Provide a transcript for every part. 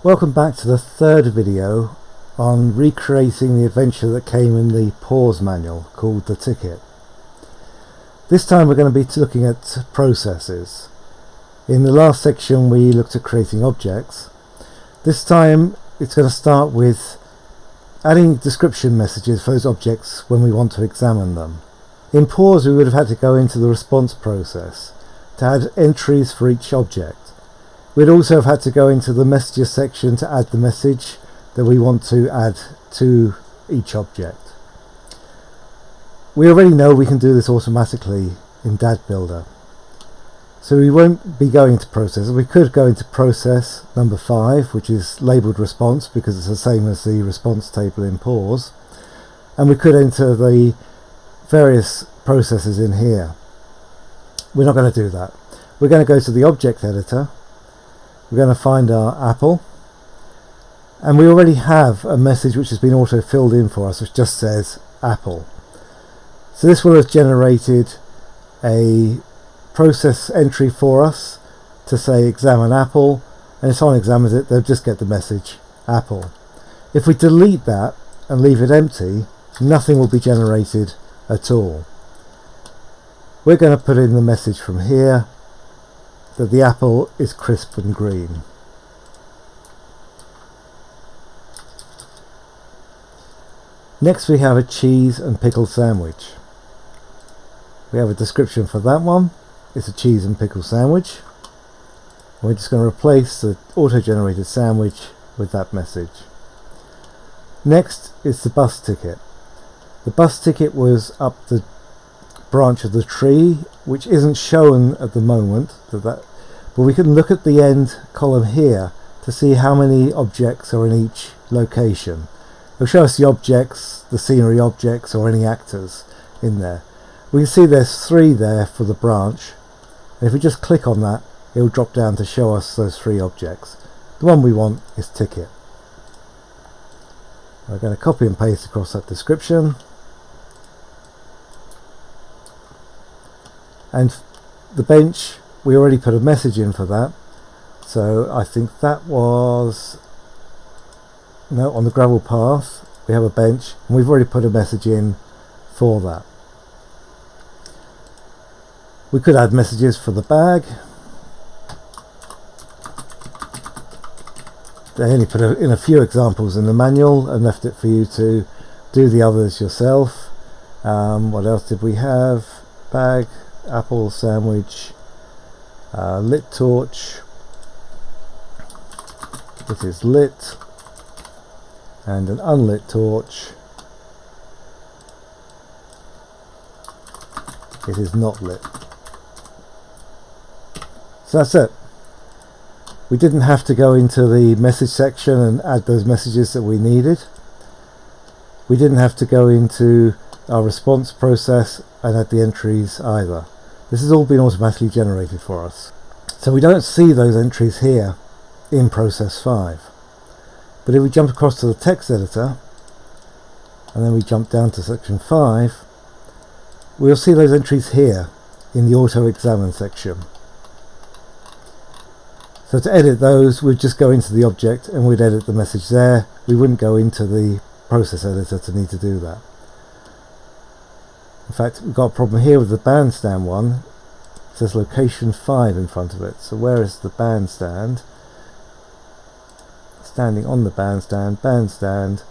Welcome back to the third video on recreating the adventure that came in the PAWS manual called The Ticket. This time we're going to be looking at processes. In the last section we looked at creating objects. This time it's going to start with adding description messages for those objects when we want to examine them. In PAWS we would have had to go into the response process to add entries for each object. We'd also have had to go into the messages section to add the message that we want to add to each object. We already know we can do this automatically in DAAD Builder. So we won't be going to process. We could go into process number 5, which is labelled response because it's the same as the response table in PAWS. And we could enter the various processes in here. We're not going to do that. We're going to go to the object editor. We're going to find our apple, and we already have a message which has been auto filled in for us which just says apple. So this will have generated a process entry for us to say examine apple, and if someone examines it they'll just get the message apple. If we delete that and leave it empty, nothing will be generated at all. We're going to put in the message from here that the apple is crisp and green. Next we have a cheese and pickle sandwich. We have a description for that one. It's a cheese and pickle sandwich. We're just going to replace the auto-generated sandwich with that message. Next is the bus ticket. The bus ticket was up the branch of the tree, which isn't shown at the moment, but we can look at the end column here to see how many objects are in each location. It'll show us the objects, the scenery objects, or any actors in there. We can see there's 3 there for the branch, and if we just click on that it'll drop down to show us those 3 objects. The one we want is ticket. We're going to copy and paste across that description. And the bench, we already put a message in for that, so I think that was on the gravel path we have a bench and we've already put a message in for that. We could add messages for the bag. They only put in a few examples in the manual and left it for you to do the others yourself. What else did we have? Bag, apple, sandwich, lit torch. It is lit, and an unlit torch. It is not lit. So that's it. We didn't have to go into the message section and add those messages that we needed. We didn't have to go into our response process and add the entries either. This has all been automatically generated for us. So we don't see those entries here in process 5. But if we jump across to the text editor and then we jump down to section 5, we'll see those entries here in the auto examine section. So to edit those we'd just go into the object and we'd edit the message there. We wouldn't go into the process editor to need to do that. In fact, we've got a problem here with the bandstand one. It says location 5 in front of it. So where is the bandstand? Standing on the bandstand, bandstand.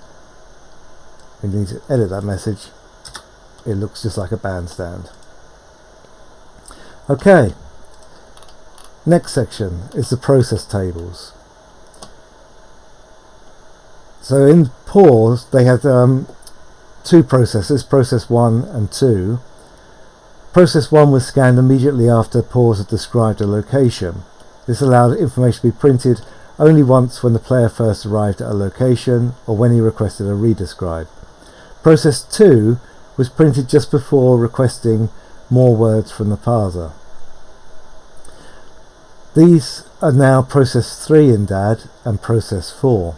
We need to edit that message. It looks just like a bandstand. Okay. Next section is the process tables. So in PAWS they had 2 processes, process 1 and 2. Process 1 was scanned immediately after PAWS had described a location. This allowed information to be printed only once when the player first arrived at a location or when he requested a redescribe. Process 2 was printed just before requesting more words from the parser. These are now process 3 in DAAD and process 4.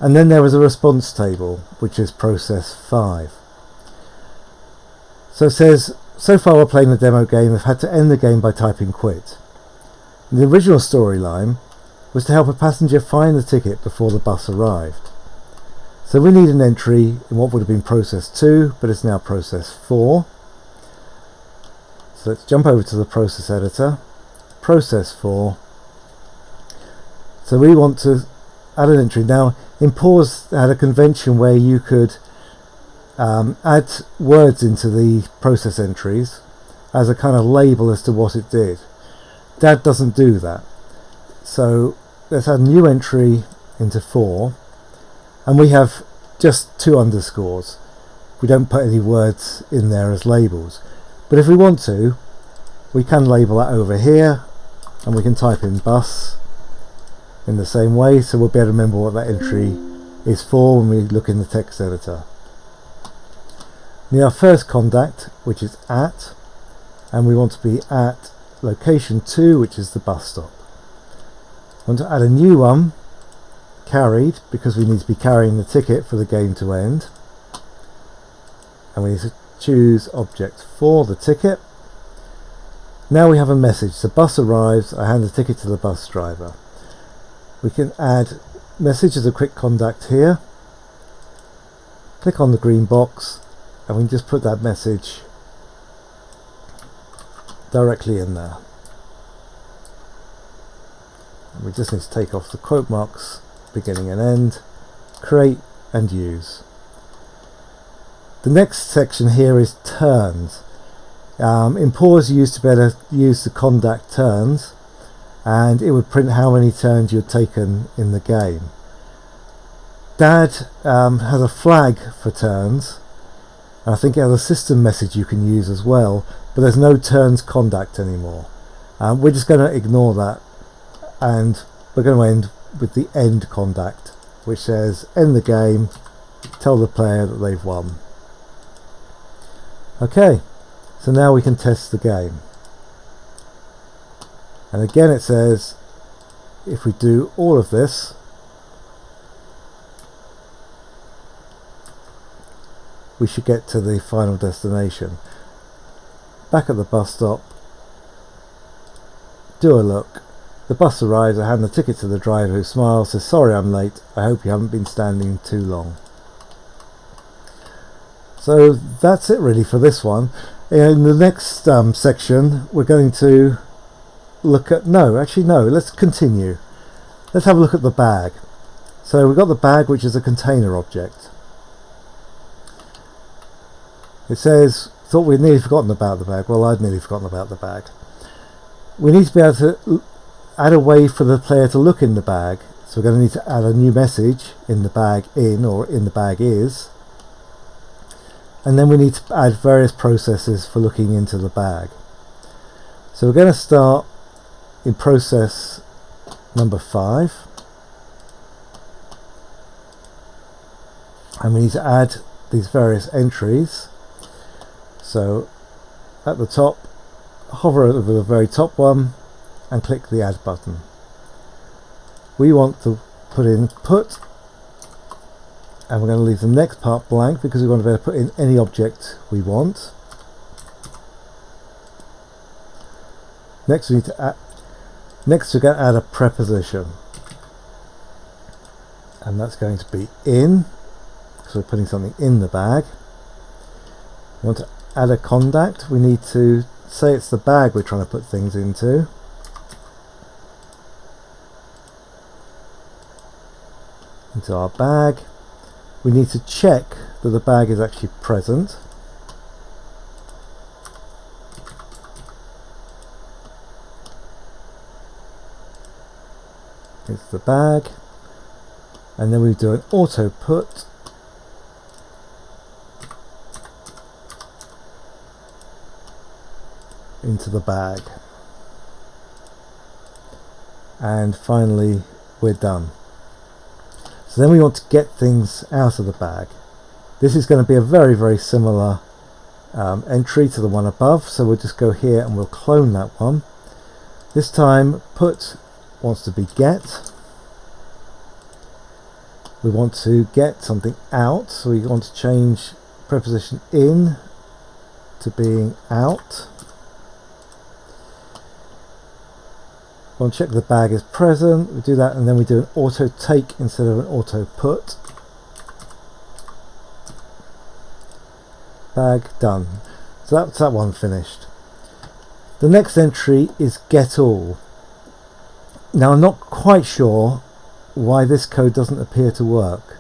And then there was a response table, which is process 5. So it says, so far while playing the demo game, I've had to end the game by typing quit. In the original storyline, was to help a passenger find the ticket before the bus arrived. So we need an entry in what would have been process 2, but it's now process 4. So let's jump over to the process editor, process 4. So we want to add an entry. Now in PAWS they had a convention where you could add words into the process entries as a kind of label as to what it did. DAAD doesn't do that. So let's add a new entry into 4, and we have just 2 underscores. We don't put any words in there as labels, but if we want to, we can label that over here, and we can type in bus in the same way, so we'll be able to remember what that entry is for when we look in the text editor. Now our first contact, which is at, and we want to be at location 2, which is the bus stop. I want to add a new one, carried, because we need to be carrying the ticket for the game to end. And we need to choose object for the ticket. Now we have a message. The bus arrives, I hand the ticket to the bus driver. We can add message as a quick contact here. Click on the green box, and we can just put that message directly in there. And we just need to take off the quote marks, beginning and end, create and use. The next section here is turns. In PAWS you used to be able to use the contact turns, and it would print how many turns you'd taken in the game. DAAD has a flag for turns, and I think it has a system message you can use as well, but there's no turns contact anymore. We're just going to ignore that, and we're going to end with the end contact, which says end the game, tell the player that they've won. Okay, so now we can test the game, and again it says if we do all of this, we should get to the final destination. Back at the bus stop, do a look. The bus arrives, I hand the ticket to the driver, who smiles, says sorry I'm late, I hope you haven't been standing too long. So that's it really for this one. In the next section we're going to look at, let's continue. Let's have a look at the bag. So we've got the bag, which is a container object. It says, thought we'd nearly forgotten about the bag. Well, I'd nearly forgotten about the bag. We need to be able to add a way for the player to look in the bag. So we're going to need to add a new message in the bag in, or in the bag is. And then we need to add various processes for looking into the bag. So we're going to start in process number 5. And we need to add these various entries. So at the top, hover over the very top one and click the add button. We want to put in put, and we're going to leave the next part blank because we want to be able to put in any object we want. Next we need to add, we're going to add a preposition, and that's going to be in, because we're putting something in the bag. We want to add a contact. We need to say it's the bag we're trying to put things into. Into our bag. We need to check that the bag is actually present. It's the bag, and then we do an auto put. Into the bag, and finally we're done. So then we want to get things out of the bag. This is going to be a very, very similar entry to the one above, so we'll just go here and we'll clone that one. This time put wants to be get. We want to get something out, so we want to change preposition in to being out. we'll check the bag is present. We do that, and then we do an auto take instead of an auto put. Bag done. So that's that one finished. The next entry is get all. Now I'm not quite sure why this code doesn't appear to work.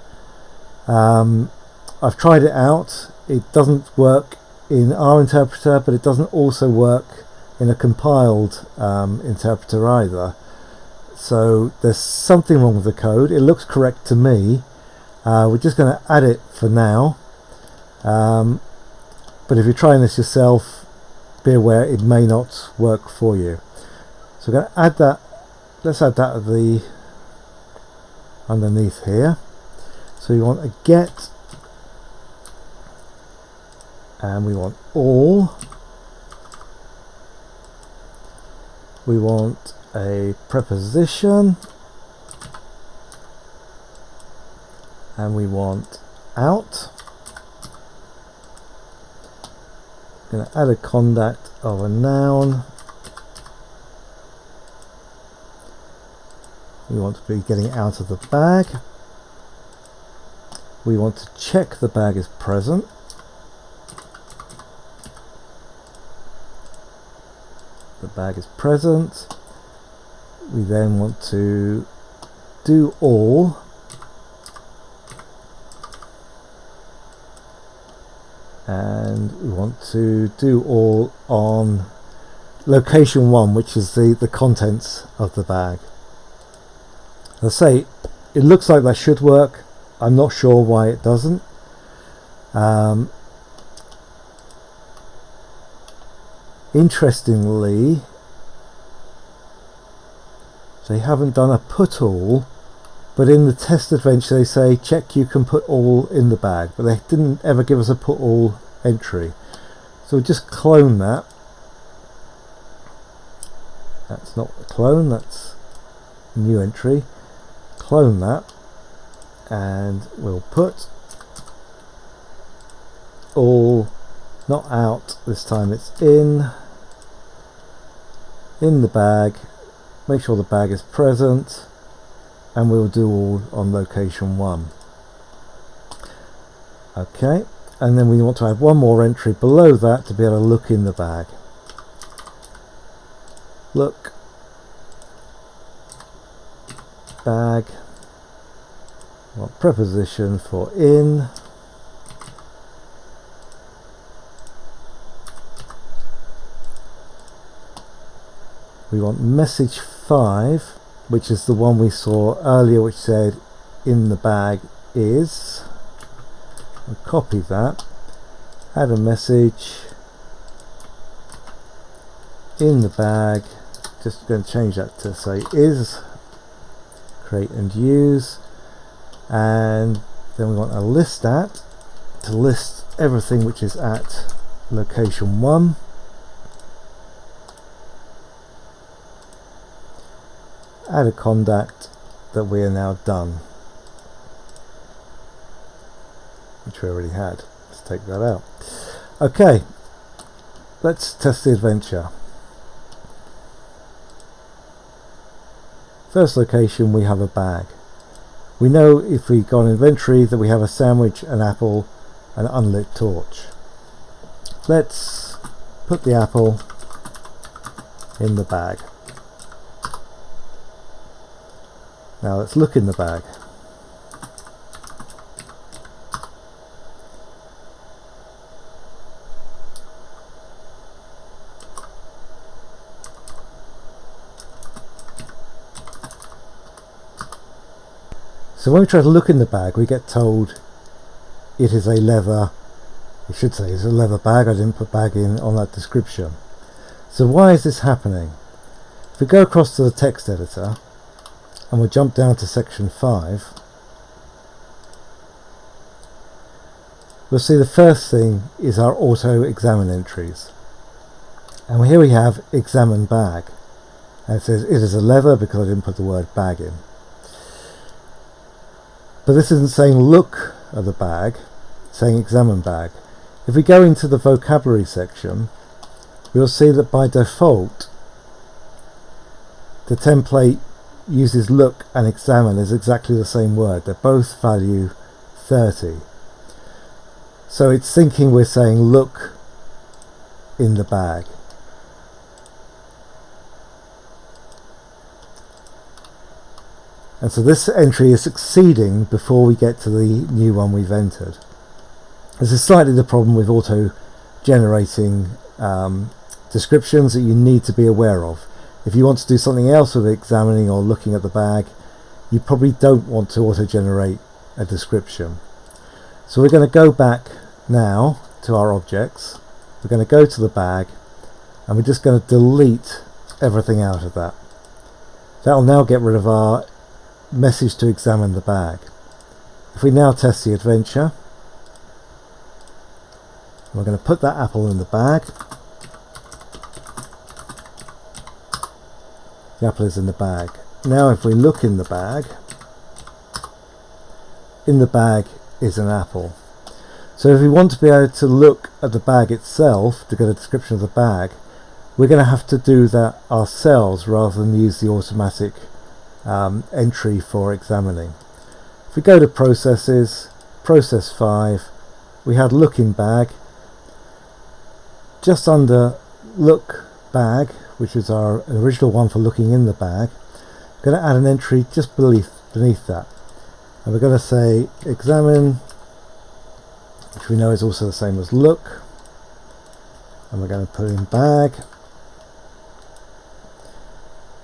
I've tried it out. It doesn't work in our interpreter, but it doesn't also work in a compiled interpreter either. So there's something wrong with the code. It looks correct to me. We're just going to add it for now. But if you're trying this yourself, be aware it may not work for you. So we're going to add that. Let's add that at the underneath here. So we want a get, and we want all. We want a preposition, and we want out. I'm going to add a contact of a noun. We want to be getting out of the bag. We want to check the bag is present. The bag is present. We then want to do all. And we want to do all on location 1, which is the contents of the bag. As I say, it looks like that should work. I'm not sure why it doesn't. Interestingly, they haven't done a put all, but in the test adventure they say check you can put all in the bag, but they didn't ever give us a put all entry. So we'll just clone that. That's not a clone, that's a new entry. Clone that, and we'll put all, not out this time, it's in the bag. Make sure the bag is present, and we'll do all on location 1. Okay, and then we want to add one more entry below that to be able to look in the bag. Look bag. Want preposition for in. We want message 5, which is the one we saw earlier, which said in the bag is. I'll copy that, add a message in the bag, just going to change that to say is, create and use, and then we want a list at to list everything which is at location 1. Add a contact that we are now done, which we already had. Let's take that out. Okay, let's test the adventure. First location, we have a bag. We know if we go on inventory that we have a sandwich, an apple, an unlit torch. Let's put the apple in the bag. Now let's look in the bag. So when we try to look in the bag, we get told it is a leather, it should say it's a leather bag. I didn't put bag in on that description. So why is this happening? If we go across to the text editor and we'll jump down to section 5, we'll see the first thing is our auto examine entries. And here we have examine bag. And it says it is a leather because I didn't put the word bag in. But this isn't saying look at the bag, it's saying examine bag. If we go into the vocabulary section, we'll see that by default the template uses look and examine as exactly the same word. They're both value 30. So it's thinking we're saying look in the bag. And so this entry is succeeding before we get to the new one we've entered. This is slightly the problem with auto-generating descriptions that you need to be aware of. If you want to do something else with examining or looking at the bag, you probably don't want to auto-generate a description. So we're going to go back now to our objects. We're going to go to the bag, and we're just going to delete everything out of that. That will now get rid of our message to examine the bag. If we now test the adventure, we're going to put that apple in the bag. The apple is in the bag. Now if we look in the bag is an apple. So if we want to be able to look at the bag itself to get a description of the bag, we're going to have to do that ourselves rather than use the automatic entry for examining. If we go to processes, process 5, we had look in bag. Just under look bag, which is our original one for looking in the bag, we're going to add an entry just beneath that, and we're going to say examine, which we know is also the same as look, and we're going to put in bag.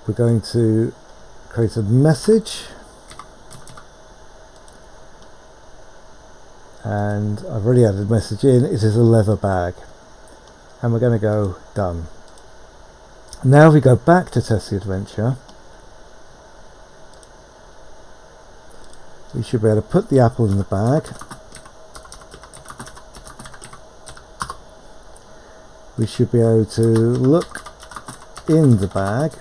We're going to create a message, and I've already added a message in. It is a leather bag, and we're going to go done. Now if we go back to test the adventure, we should be able to put the apple in the bag. We should be able to look in the bag,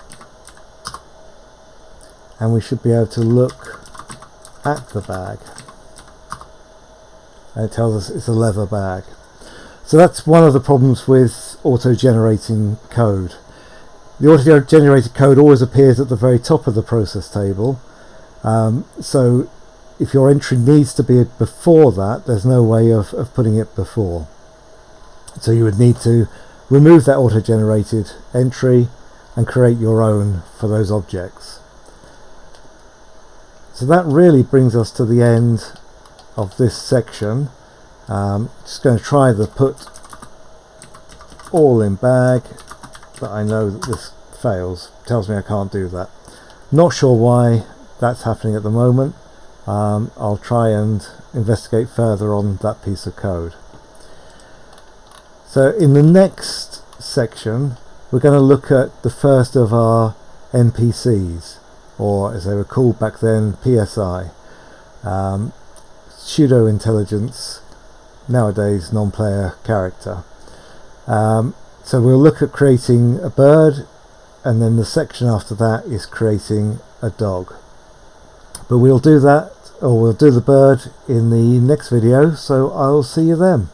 and we should be able to look at the bag, and it tells us it's a leather bag. So that's one of the problems with auto-generating code. The auto-generated code always appears at the very top of the process table, so if your entry needs to be before that, there's no way of putting it before. So you would need to remove that auto-generated entry and create your own for those objects. So that really brings us to the end of this section. Just going to try the put all in bag, but I know that this fails. Tells me I can't do that. Not sure why that's happening at the moment. I'll try and investigate further on that piece of code. So in the next section we're going to look at the first of our NPCs, or as they were called back then, PSI, pseudo intelligence, nowadays non-player character. So we'll look at creating a bird, and then the section after that is creating a dog. But we'll do that, or we'll do the bird in the next video, so I'll see you then.